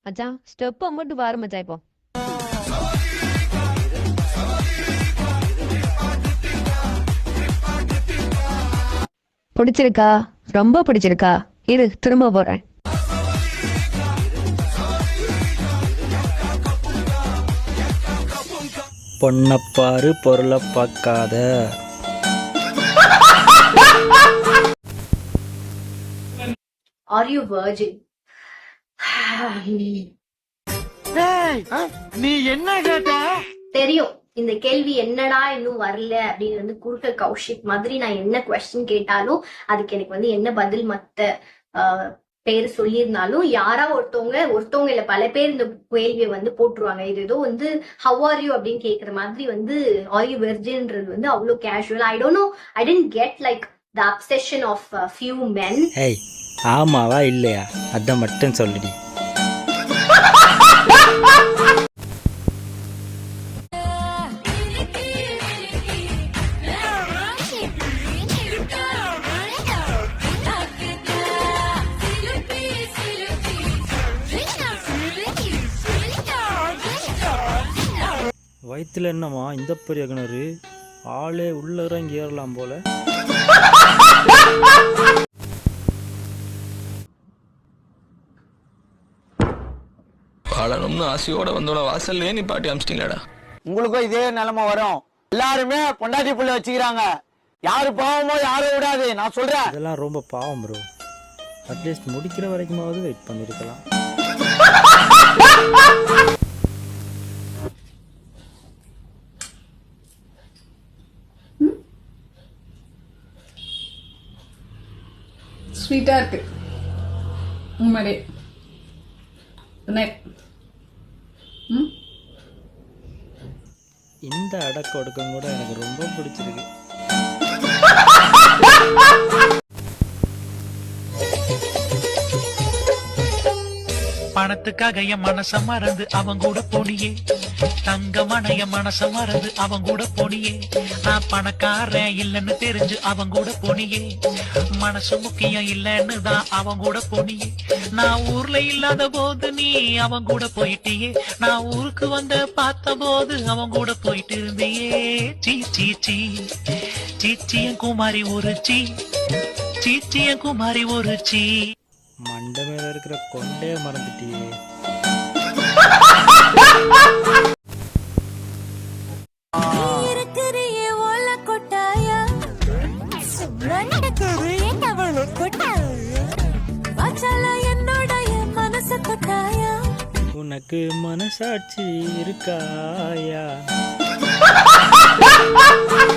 மச்சான் ஸ்டெப் மட்டும் பாரு மச்சான். இப்போ பிடிச்சிருக்கா? ரொம்ப பிடிச்சிருக்கா? இரு திரும்ப போறேன். பொன்னப்பாரு பொருளை பார்க்காத. Are you virgin? நீ என்ன கேட்ட? தெரியும் இந்த கேள்வி என்னடா இன்னும் வரல அப்படின்னு குறுக்க கௌஷிக் மாதிரி நான் என்ன கொஸ்டின் கேட்டாலும் அதுக்கு எனக்கு என்ன பதில் மத்த பேர் சொல்லியிருந்தாலும் யாரா ஒருத்தவங்க இல்ல பல பேர் இந்த கேள்வியை போட்டுருவாங்க. இது ஏதோ ஹவ் ஆர் யூ அப்படின்னு கேக்குற மாதிரி ஆர் யூ வெர்ஜின்றது அவ்வளவு casual. I don't know, I didn't get like the obsession of few men. ஏய் ஆமாவா இல்லையா அத மட்டும் சொல்லுடி. வயிற்றுல என்னம்மா இந்த பெரிய கிணறு? ஆளே உள்ள இறங்கி ஏறலாம் போல. வாழணும்னு ஆசையோட வந்தோட வாசல்லே நீ பாட்டி அமிச்சிட்டீங்களாடா. உங்களுக்கும் இதே நிலைமை வரும். எல்லாருமே பொண்டாட்டி புள்ள வச்சுக்கிறாங்க. யாரு பாவமோ யாரும் விடாது. நான் சொல்றேன் இதெல்லாம் ரொம்ப பாவம் ப்ரோ. அட்லீஸ்ட் முடிக்கிற வரைக்குமாவது வெயிட் பண்ணிருக்கலாம். ஸ்வீட்டா இருக்கு உண்மையிலே. இந்த அடக்க ஒடுக்கம் கூட எனக்கு ரொம்ப பிடிச்சிருக்கு. பணத்துக்காக என் மனச மறந்து அவன் கூட போனியே, தங்கமான என் மனச மறந்து அவன் கூட போனியே, நான் பணக்காரன் இல்லைன்னு தெரிஞ்சு அவன் கூட போனியே, மனசு முக்கியம் இல்லைன்னு தான் அவன் கூட போனியே, நான் ஊர்ல இல்லாத போது நீ அவன் கூட போயிட்டியே, நான் ஊருக்கு வந்து பார்த்த போது அவன் கூட போயிட்டு இருந்தியே. சீ சீ சீ சீச்சியன் குமாரி ஒரு சீ, சீச்சியன் குமாரி ஒரு சீ. மண்டை மேல இருக்கிற கொண்டே மறந்துட்டியே. உனக்கு மனசாட்சி இருக்காயா?